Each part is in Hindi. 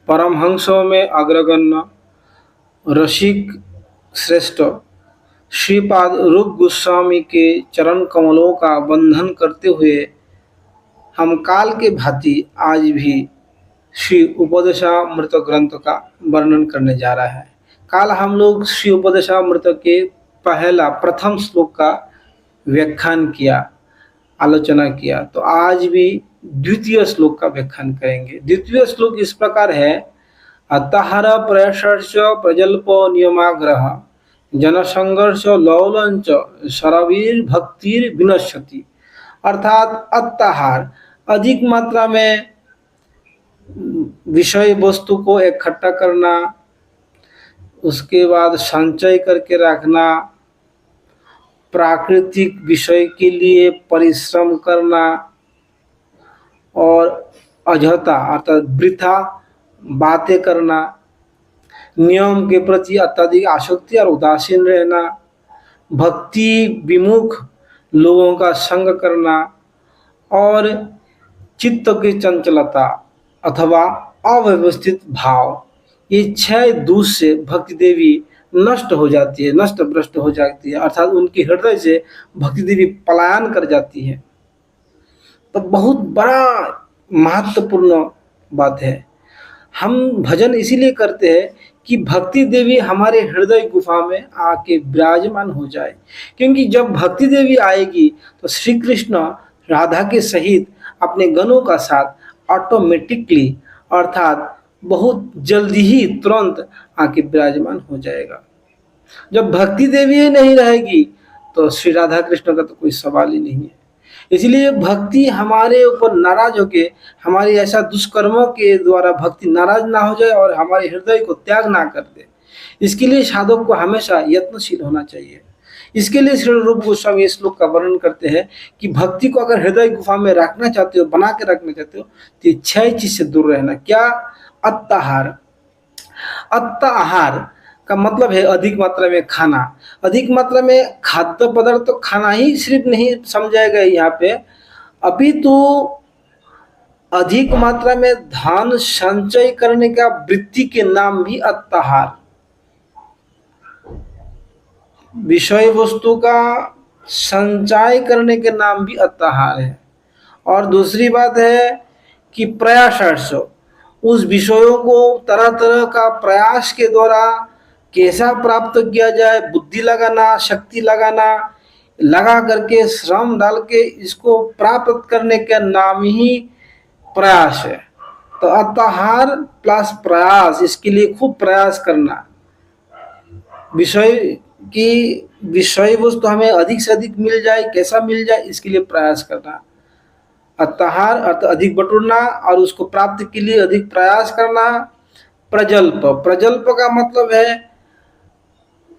परमहंसों में अग्रगण्य रसिक श्रेष्ठ श्रीपाद रूप गोस्वामी के चरण कमलों का बंधन करते हुए हम काल के भांति आज भी श्री उपदेशामृत ग्रंथ का वर्णन करने जा रहा है। काल हम लोग श्री उपदेशामृत के प्रथम श्लोक का व्याख्यान किया, आलोचना किया, तो आज भी द्वितीय श्लोक का व्याख्यान करेंगे। द्वितीय श्लोक इस प्रकार है, अतहर प्रयश प्रजल्प नियमाग्रह जनसंघर्ष लौलंच शरवीर भक्तिर विनश्यति। अर्थात अत्याहार, अधिक मात्रा में विषय वस्तु को इकट्ठा करना, उसके बाद संचय करके रखना, प्राकृतिक विषय के लिए परिश्रम करना और अजहता अर्थात वृथा बातें करना, नियम के प्रति अत्यधिक आसक्ति और उदासीन रहना, भक्ति विमुख लोगों का संग करना और चित्त की चंचलता अथवा अव्यवस्थित भाव, ये 6 दोष से भक्ति देवी नष्ट हो जाती है, नष्ट भ्रष्ट हो जाती है, अर्थात उनके हृदय से भक्ति देवी पलायन कर जाती है। तो बहुत बड़ा महत्वपूर्ण बात है। हम भजन इसीलिए करते हैं कि भक्ति देवी हमारे हृदय गुफा में आके विराजमान हो जाए, क्योंकि जब भक्ति देवी आएगी तो श्री कृष्ण राधा के सहित अपने गणों का साथ ऑटोमेटिकली अर्थात बहुत जल्दी ही तुरंत आके विराजमान हो जाएगा। जब भक्ति देवी ही नहीं रहेगी तो श्री राधा कृष्ण का तो कोई सवाल ही नहीं है। इसलिए भक्ति हमारे ऊपर नाराज होके, हमारे ऐसा दुष्कर्मों के द्वारा भक्ति नाराज ना हो जाए और हमारे हृदय को त्याग ना कर दे, इसके लिए साधक को हमेशा यत्नशील होना चाहिए। इसके लिए श्री रूप गोस्वामी इस श्लोक का वर्णन करते हैं कि भक्ति को अगर हृदय गुफा में रखना चाहते हो, बना के रखना चाहते हो, तो ये 6 चीज से दूर रहना। क्या? अत्याहार। अत्याहार का मतलब है अधिक मात्रा में खाना। अधिक मात्रा में खाद्य पदार्थ तो खाना ही सिर्फ नहीं समझाएगा यहाँ पे, अपितु अधिक मात्रा में धन संचय करने का वृत्ति के नाम भी अत्याहार। विषय वस्तु का संचय करने के नाम भी अत्याहार है। और दूसरी बात है कि प्रयास, उस विषयों को तरह तरह का प्रयास के द्वारा कैसा प्राप्त किया जाए, बुद्धि लगाना, शक्ति लगाना, लगा करके श्रम डाल के इसको प्राप्त करने का नाम ही प्रयास है। तो अत्याहार प्लस प्रयास, इसके लिए खूब प्रयास करना, विषय वस्तु हमें अधिक से अधिक मिल जाए, कैसा मिल जाए, इसके लिए प्रयास करना। अत्याहार अर्थ अधिक बटोरना और उसको प्राप्ति के लिए अधिक प्रयास करना। प्रजल्प, प्रजल्प का मतलब है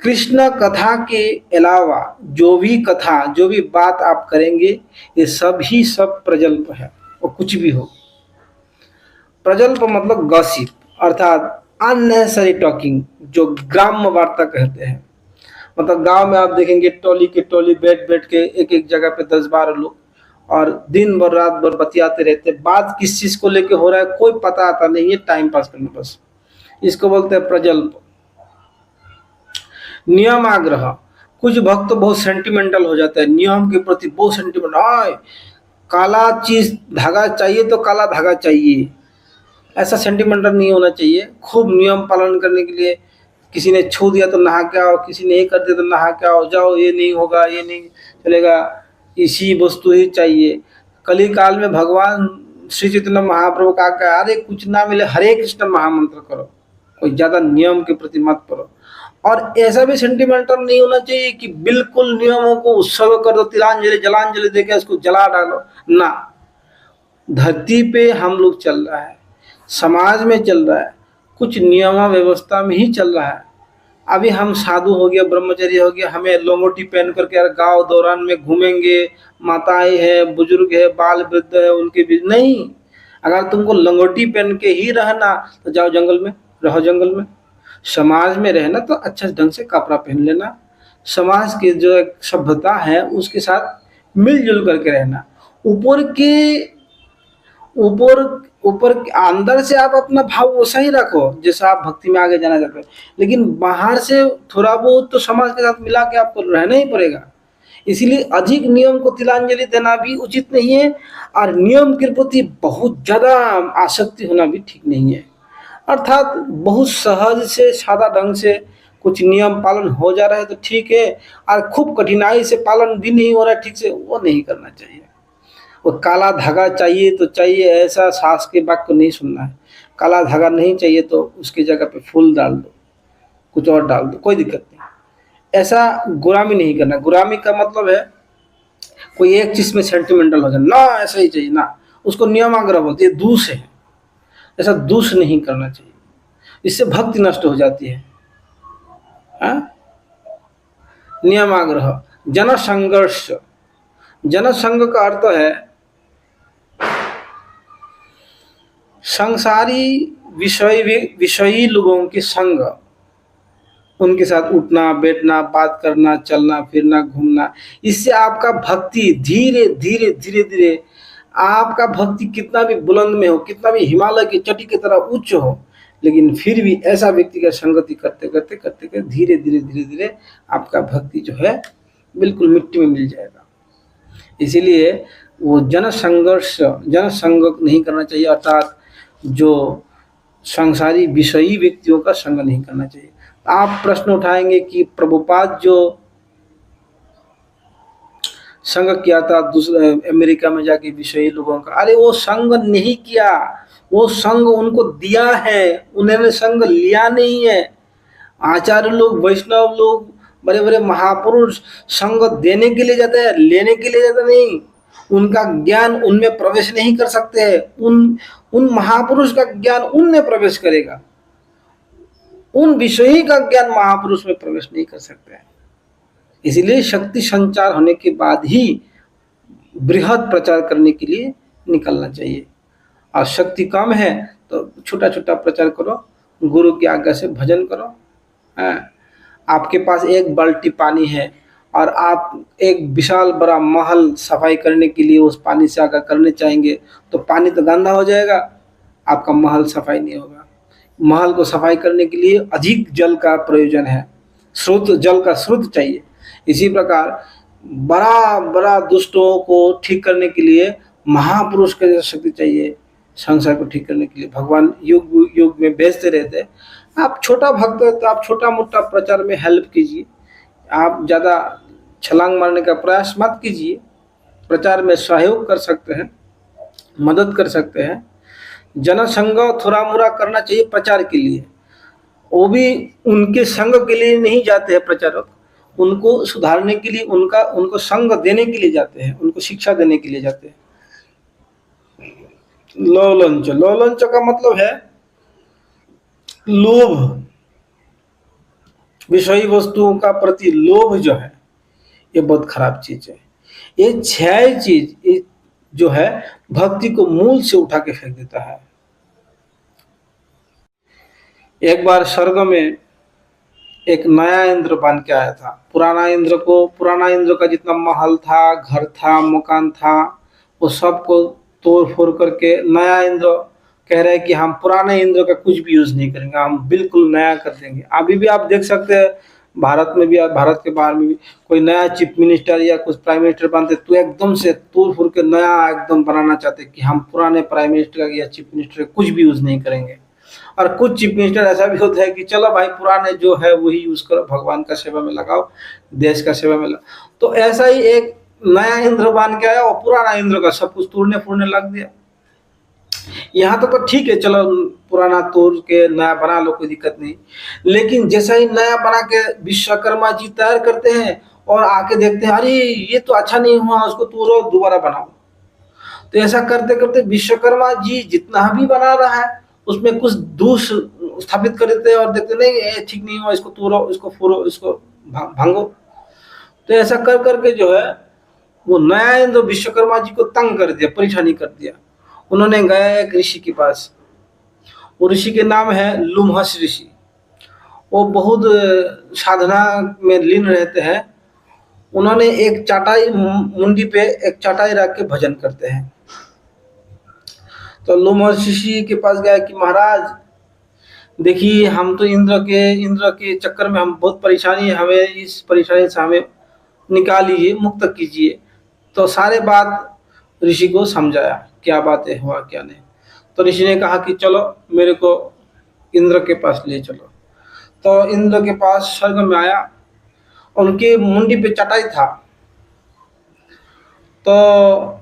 कृष्ण कथा के अलावा जो भी कथा, जो भी बात आप करेंगे, ये सब प्रजल्प है, वो कुछ भी हो। प्रजल्प मतलब गॉसिप अर्थात अननेसेसरी टॉकिंग, जो ग्राम्य वार्ता कहते हैं। मतलब गांव में आप देखेंगे टोली के टोली बैठ के एक जगह पे 10-12 लोग और दिन भर रात भर बतियाते रहते, बात किस चीज को लेके हो रहा है कोई पता आता नहीं है, टाइम पास करना बस, इसको बोलते हैं प्रजल्प। नियम आग्रह, कुछ भक्त बहुत सेंटिमेंटल हो जाता है, नियम के प्रति बहुत सेंटिमेंटल, काला चीज धागा चाहिए तो काला धागा चाहिए, ऐसा सेंटिमेंटल नहीं होना चाहिए। खूब नियम पालन करने के लिए, किसी ने छू दिया तो नहा के आओ, किसी ने ये कर दिया तो नहा के आओ, जाओ ये नहीं होगा, ये नहीं चलेगा, इसी वस्तु ही चाहिए। कली काल में भगवान श्री चैतन्य महाप्रभु का अरे कुछ ना मिले हरे कृष्ण महामंत्र करो, कोई ज्यादा नियम के प्रति मत पड़ो। और ऐसा भी सेंटिमेंटल नहीं होना चाहिए कि बिल्कुल नियमों को उत्सर्ग कर दो, तिलांजलि जलांजलि देके उसको जला डालो ना। धरती पे हम लोग चल रहा है, समाज में चल रहा है, कुछ नियम व्यवस्था में ही चल रहा है। अभी हम साधु हो गया, ब्रह्मचर्य हो गया, हमें लंगोटी पहन करके गांव दौरान में घूमेंगे, माताएं हैं, बुजुर्ग है, बाल वृद्ध है, उनके भी नहीं। अगर तुमको लंगोटी पहन के ही रहना तो जाओ जंगल में रहो, जंगल में। समाज में रहना तो अच्छे ढंग से कपड़ा पहन लेना, समाज की जो एक सभ्यता है उसके साथ मिलजुल करके रहना। ऊपर ऊपर अंदर से आप अपना भाव वैसा ही रखो जैसा आप भक्ति में आगे जाना चाहते हो, लेकिन बाहर से थोड़ा बहुत तो समाज के साथ मिला के आपको रहना ही पड़ेगा। इसीलिए अधिक नियम को तिलांजलि देना भी उचित नहीं है, और नियम के प्रति बहुत ज़्यादा आसक्ति होना भी ठीक नहीं है। अर्थात बहुत सहज से सादा ढंग से कुछ नियम पालन हो जा रहा है तो ठीक है, और खूब कठिनाई से पालन भी नहीं हो रहा है ठीक से, वो नहीं करना चाहिए। वो काला धागा चाहिए तो चाहिए, ऐसा सास के वाक्य को नहीं सुनना है। काला धागा नहीं चाहिए तो उसकी जगह पे फूल डाल दो, कुछ और डाल दो, कोई दिक्कत नहीं। ऐसा गुलामी नहीं करना। गुलामी का मतलब है कोई एक चीज में सेंटिमेंटल हो जाए ना, ऐसा ही चाहिए ना, उसको नियमाग्रह बोलते हैं, दूष है। ऐसा दूष नहीं करना चाहिए, इससे भक्ति नष्ट हो जाती है। नियमाग्रह। जन संघर्ष। जन संघ का अर्थ है संसारी विषयी लोगों के संग, उनके साथ उठना बैठना, बात करना, चलना फिरना, घूमना। इससे आपका भक्ति धीरे धीरे धीरे धीरे, आपका भक्ति कितना भी बुलंद में हो, कितना भी हिमालय की चोटी की तरह उच्च हो, लेकिन फिर भी ऐसा व्यक्ति का संगति करते करते करते करते धीरे धीरे धीरे धीरे आपका भक्ति जो है बिल्कुल मिट्टी में मिल जाएगा। इसीलिए वो जन संघर्ष, जन संग नहीं करना चाहिए, अर्थात जो संसारी विषयी व्यक्तियों का संग नहीं करना चाहिए। आप प्रश्न उठाएंगे कि प्रभुपाद जो संग किया था दूसरे अमेरिका में जाके विषयी लोगों का, अरे वो संग नहीं किया, वो संग उनको दिया है, उन्होंने संग लिया नहीं है। आचार्य लोग, वैष्णव लोग, बड़े बड़े महापुरुष संग देने के लिए जाते हैं, लेने के लिए जाते नहीं। उनका ज्ञान उनमें प्रवेश नहीं कर सकते हैं। उन महापुरुष का ज्ञान उनमें प्रवेश करेगा, उन विषयी का ज्ञान महापुरुष में प्रवेश नहीं कर सकते हैं। इसलिए शक्ति संचार होने के बाद ही बृहद प्रचार करने के लिए निकलना चाहिए। और शक्ति कम है तो छोटा छोटा प्रचार करो, गुरु की आज्ञा से भजन करो। आपके पास एक बाल्टी पानी है और आप एक विशाल बड़ा महल सफाई करने के लिए उस पानी से आकर करने चाहेंगे तो पानी तो गंदा हो जाएगा, आपका महल सफाई नहीं होगा। महल को सफाई करने के लिए अधिक जल का प्रयोजन है, स्रोत, जल का स्रोत चाहिए। इसी प्रकार बड़ा बड़ा दुष्टों को ठीक करने के लिए महापुरुष का जैसा शक्ति चाहिए। संसार को ठीक करने के लिए भगवान युग युग में भेजते रहते हैं। आप छोटा भक्त है तो आप छोटा मोटा प्रचार में हेल्प कीजिए, आप ज़्यादा छलांग मारने का प्रयास मत कीजिए। प्रचार में सहयोग कर सकते हैं, मदद कर सकते हैं। जनसंग थोड़ा मोड़ा करना चाहिए प्रचार के लिए, वो भी उनके संग के लिए नहीं जाते हैं प्रचारक, उनको सुधारने के लिए, उनको संग देने के लिए जाते हैं, उनको शिक्षा देने के लिए जाते हैं। लोलंच। लोलंच का मतलब है लोभ, विषयी वस्तुओं का प्रति लोभ जो है ये बहुत खराब चीज है। ये 6 चीज जो है भक्ति को मूल से उठा के फेंक देता है। एक बार स्वर्ग में एक नया इंद्र बन के आया था। पुराना इंद्र का जितना महल था, घर था, मकान था, वो सबको तोड़ फोड़ करके नया इंद्र कह रहे हैं कि हम पुराने इंद्र का कुछ भी यूज नहीं करेंगे, हम बिल्कुल नया कर देंगे। अभी भी आप देख सकते हैं भारत में भी, भारत के बाहर में भी कोई नया चीफ मिनिस्टर या कुछ प्राइम मिनिस्टर बनते तो एकदम से तोड़ फोड़ के नया एकदम बनाना चाहते कि हम पुराने प्राइम मिनिस्टर या चीफ मिनिस्टर कुछ भी यूज नहीं करेंगे। और कुछ चीफ मिनिस्टर ऐसा भी होता है कि चलो भाई पुराने जो है वही यूज करो, भगवान का सेवा में लगाओ, देश का सेवा में लगाओ। तो ऐसा ही एक नया इंद्र बन के आया और पुराना इंद्र का सब कुछ तोड़ने फोड़ने लग दिया। यहाँ तो ठीक है, चलो पुराना तोड़ के नया बना लो, कोई दिक्कत नहीं। लेकिन जैसा ही नया बना के विश्वकर्मा जी तैयार करते हैं और आके देखते हैं अरे ये तो अच्छा नहीं हुआ, उसको तोड़ो दोबारा बनाओ। तो ऐसा करते करते विश्वकर्मा जी जितना भी बना रहा है उसमें कुछ दोष स्थापित कर देते हैं और देखते नहीं ये ठीक नहीं हुआ, इसको तोड़ो, इसको फोड़ो, इसको भांगो। तो ऐसा कर करके जो है वो नया इंद्र विश्वकर्मा जी को तंग कर दिया, परेशानी कर दिया। उन्होंने गया एक ऋषि के पास, वो ऋषि के नाम है लुमहस ऋषि। वो बहुत साधना में लीन रहते हैं। उन्होंने एक चाटाई, मुंडी पे एक चाटाई रख के भजन करते हैं। तो लोमश ऋषि के पास गया कि महाराज देखिए, हम तो इंद्र के चक्कर में हम बहुत परेशानी है, हमें इस परेशानी से हमें निकालिए, मुक्त कीजिए। तो सारे बात ऋषि को समझाया, क्या बातें हुआ क्या नहीं। तो ऋषि ने कहा कि चलो मेरे को इंद्र के पास ले चलो। तो इंद्र के पास स्वर्ग में आया, उनकी मुंडी पे चटाई था। तो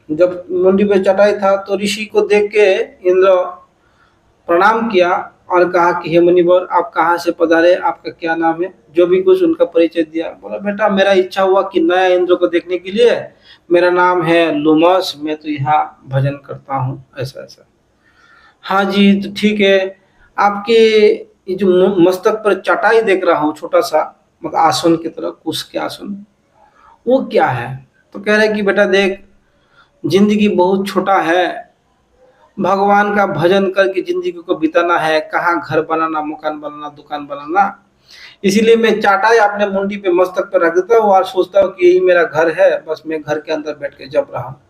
जब मुंडी पे चटाई था तो ऋषि को देख के इंद्र प्रणाम किया और कहा कि हे मुनिवर, आप कहाँ से पधारे, आपका क्या नाम है, जो भी कुछ उनका परिचय दिया। बोला बेटा, मेरा इच्छा हुआ कि नया इंद्र को देखने के लिए, मेरा नाम है लोमस, मैं तो यहाँ भजन करता हूँ, ऐसा ऐसा। हाँ जी, तो ठीक है। आपके ये जो मस्तक पर चटाई देख रहा हूँ, छोटा सा मतलब आसन की तरह, कुश के आसन, वो क्या है? तो कह रहे कि बेटा देख, जिंदगी बहुत छोटा है, भगवान का भजन करके जिंदगी को बिताना है, कहाँ घर बनाना, मकान बनाना, दुकान बनाना। इसीलिए मैं चाटाई अपने मुंडी पे मस्तक पर रख देता हूँ और सोचता हूँ कि यही मेरा घर है, बस मैं घर के अंदर बैठ के जप रहा हूँ,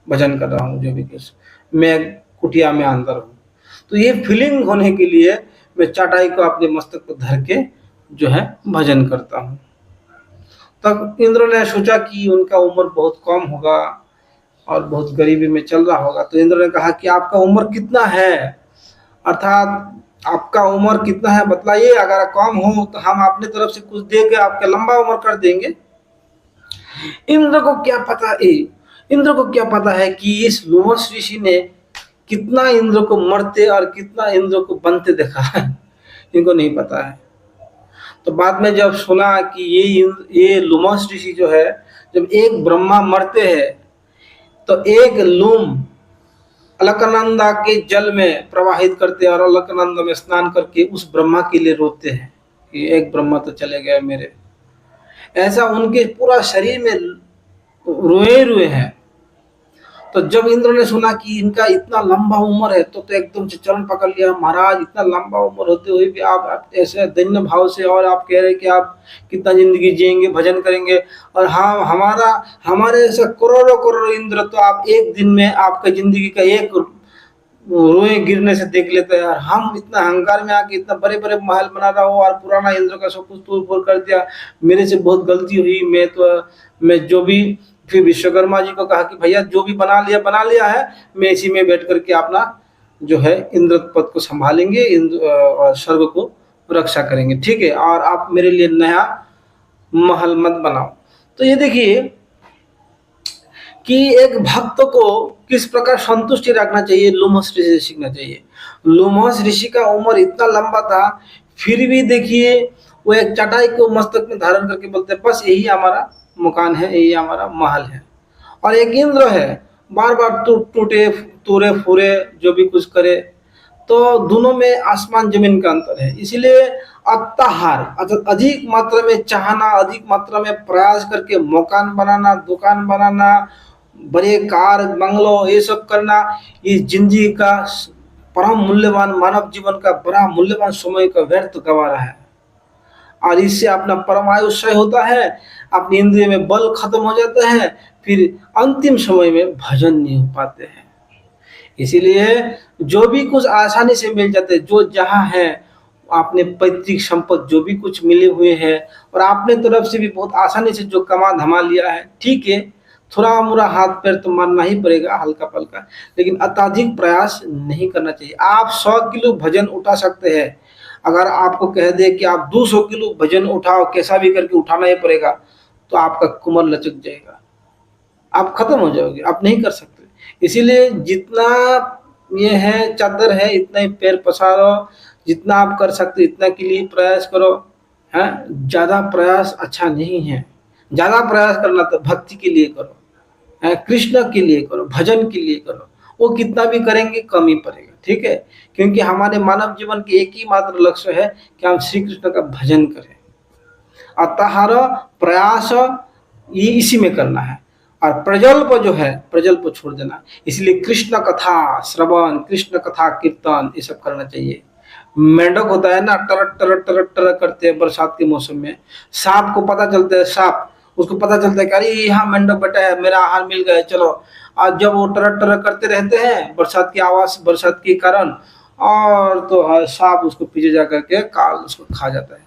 भजन कर रहा हूँ, जो भी कुछ, मैं कुटिया में अंदर हूँ। तो ये फीलिंग होने के लिए मैं चाटाई को अपने मस्तक पर धर के जो है भजन करता हूँ। तब इंद्र ने सोचा कि उनका उम्र बहुत कम होगा और बहुत गरीबी में चल रहा होगा। तो इंद्र ने कहा कि आपका उम्र कितना है, अर्थात आपका उम्र कितना है बतलाइए, अगर कम हो तो हम अपनी तरफ से कुछ दे के आपका लंबा उम्र कर देंगे। इंद्र को क्या पता इंद्र को क्या पता है कि इस लोमश ऋषि ने कितना इंद्र को मरते और कितना इंद्र को बनते देखा है, इनको नहीं पता है। तो बाद में जब सुना कि ये लोमश ऋषि जो है, जब एक ब्रह्मा मरते हैं तो एक लूम अलकनंदा के जल में प्रवाहित करते हैं और अलकनंदा में स्नान करके उस ब्रह्मा के लिए रोते हैं कि एक ब्रह्मा तो चले गए मेरे। ऐसा उनके पूरा शरीर में रोए रोए हैं। तो जब इंद्र ने सुना कि इनका इतना लंबा उम्र है तो एकदम से चरण पकड़ लिया, महाराज इतना लंबा उम्र होते हुए भी आप ऐसे दैन्य भाव से, और आप कह रहे कि आप कितना जिंदगी जिएंगे, भजन करेंगे, और हाँ हमारे ऐसे करोड़ों करोड़ों इंद्र तो आप एक दिन में आपका जिंदगी का एक रोए गिरने से देख लेते हैं, और हम इतना अहंकार में आके इतना बड़े बड़े महल बना रहा हूँ और पुराना इंद्र का सब कुछ तोड़ फोड़ कर दिया, मेरे से बहुत गलती हुई। मैं जो भी, फिर विश्वकर्मा जी को कहा कि भैया जो भी बना लिया है, मैं इसी में बैठ करके अपना जो है इंद्र पद को संभालेंगे, इंद्र और स्वर्ग को रक्षा करेंगे, ठीक है, और आप मेरे लिए नया महल मत बनाओ। तो ये देखिए कि एक भक्त को किस प्रकार संतुष्टि रखना चाहिए, लोमश ऋषि से सीखना चाहिए। लोमश ऋषि का उम्र इतना लंबा था, फिर भी देखिए वो एक चटाई को मस्तक में धारण करके बोलते बस यही हमारा मकान है, यही हमारा महल है। और एक इंद्र है, बार बार टूटे तूरे फूरे जो भी कुछ करे, तो दोनों में आसमान जमीन का अंतर है। इसीलिए अत्याहार अर्थात अधिक मात्रा में चाहना, अधिक मात्रा में प्रयास करके मकान बनाना, दुकान बनाना, बड़े कार बंगलो ये सब करना, ये जिंदगी का परम मूल्यवान, मानव जीवन का बड़ा मूल्यवान समय का व्यर्थ गवा रहा है। और इससे अपना परमायु क्षय होता है, अपनी इंद्रिय में बल खत्म हो जाता है, फिर अंतिम समय में भजन नहीं हो पाते हैं। इसीलिए जो भी कुछ आसानी से मिल जाते हैं, जो जहाँ है, आपने पैतृक संपत्ति जो भी कुछ मिले हुए हैं और आपने तरफ से भी बहुत आसानी से जो कमा धमा लिया है, ठीक है, थोड़ा मोड़ा हाथ पैर तो मारना ही पड़ेगा हल्का पल्का, लेकिन अत्यधिक प्रयास नहीं करना चाहिए। आप 100 किलो भजन उठा सकते हैं, अगर आपको कह दे कि आप 200 किलो भजन उठाओ, कैसा भी करके उठाना ही पड़ेगा, तो आपका कुमर लचक जाएगा, आप खत्म हो जाओगे, आप नहीं कर सकते। इसीलिए जितना ये है चादर है इतना ही पैर पसारो, जितना आप कर सकते इतना के लिए प्रयास करो। है, ज्यादा प्रयास अच्छा नहीं है। ज्यादा प्रयास करना तो भक्ति के लिए करो, है, कृष्ण के लिए करो, भजन के लिए करो, वो कितना भी करेंगे कम ही पड़ेगा, ठीक है, क्योंकि हमारे मानव जीवन के एक ही मात्र लक्ष्य है कि हम श्री कृष्ण का भजन करें। अतहार प्रयास ये इसी में करना है, और प्रजल्प जो है प्रजल्प छोड़ देना। इसलिए कृष्ण कथा श्रवण, कृष्ण कथा कीर्तन ये सब करना चाहिए। मेंढक होता है ना, टरट टरट टरट टरट करते हैं बरसात के मौसम में, सांप को पता चलता है, सांप उसको पता चलता है कि अरे यहाँ मेंढक बैठा है, मेरा आहार मिल गया, चलो और जब वो टरक टरक करते रहते हैं बरसात की आवाज, बरसात के कारण, और तो सांप उसको पीछे जा करके काल उसको खा जाता है।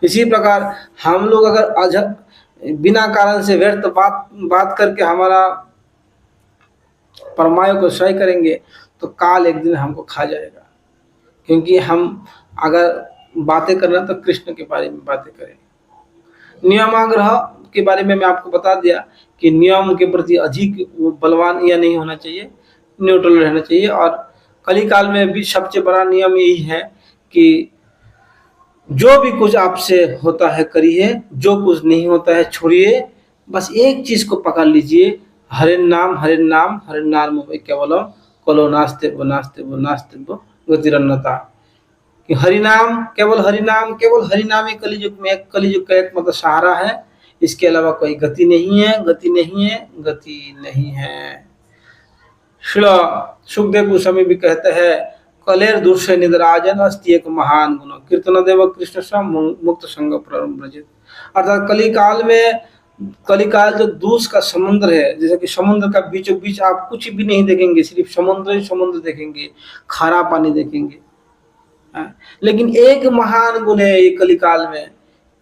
इसी प्रकार हम लोग अगर बिना कारण से व्यर्थ बात बात करके हमारा परमायु को क्षय करेंगे तो काल एक दिन हमको खा जाएगा। क्योंकि हम अगर बातें करना तो कृष्ण के बारे में बातें करें। नियमाग्रह के बारे में मैं आपको बता दिया कि नियम के प्रति अधिक बलवान या नहीं होना चाहिए, न्यूट्रल रहना चाहिए। और कलिकाल में भी सबसे बड़ा नियम यही है कि जो भी कुछ आपसे होता है करिए, जो कुछ नहीं होता है छोड़िए। बस एक चीज को पकड़ लीजिए, हरे नाम हरे नाम हरे नाम केवलम कलो नास्ते वो नास्ते वो नास्ते वो गतिरन्नता। कि हरिनाम केवल हरिनाम, केवल हरिनाम ही कलियुग में, कलियुग का एक मतलब सहारा है। इसके अलावा कोई गति नहीं है, गति नहीं है, गति नहीं है। श्री सुखदेव गोस्वामी भी कहते हैं कलेर दूर निद्राजन अस्ति एक महान गुण कीर्तन देव कृष्ण सा मुक्त संग प्रजित। अर्थात कलिकाल में, कलिकाल जो दूष का समुद्र है, जैसे कि समुद्र का बीचों बीच आप कुछ भी नहीं देखेंगे, सिर्फ समुद्र ही समुद्र देखेंगे, खारा पानी देखेंगे। लेकिन एक महान गुण है ये कलिकाल में,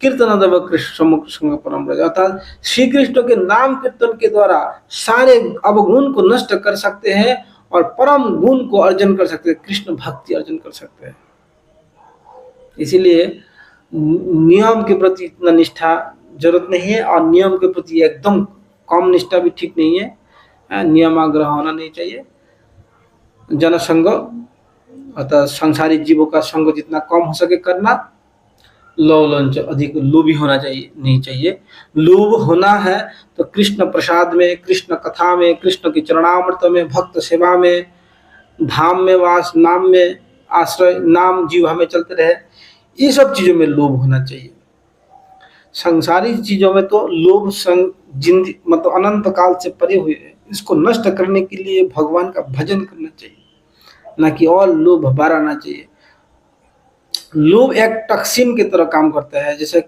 कीर्तन देव कृष्ण संग परम ब्रज। अर्थात श्री कृष्ण के नाम कीर्तन के द्वारा सारे अवगुण को नष्ट कर सकते हैं और परम गुण को अर्जन कर सकते हैं, कृष्ण भक्ति अर्जन कर सकते हैं। इसीलिए नियम के प्रति इतना निष्ठा जरूरत नहीं है, और नियम के प्रति एकदम कम निष्ठा भी ठीक नहीं है। नियमाग्रह होना नहीं चाहिए। जनसंग अर्थात संसारी जीवों का संग जितना कम हो सके करना। लौलंच अधिक लोभी होना चाहिए नहीं चाहिए। लोभ होना है तो कृष्ण प्रसाद में, कृष्ण कथा में, कृष्ण की चरणामृत में, भक्त सेवा में, धाम में वास, नाम में आश्रय, नाम जीव हमें चलते रहे, ये सब चीजों में लोभ होना चाहिए। संसारी चीजों में तो लोभ जिंदगी मतलब अनंत काल से परे हुए है। इसको नष्ट करने के लिए भगवान का भजन करना चाहिए, ना कि और लोभ बढ़ाना चाहिए। लोभ एक टॉक्सिन की तरह काम करता है। जैसे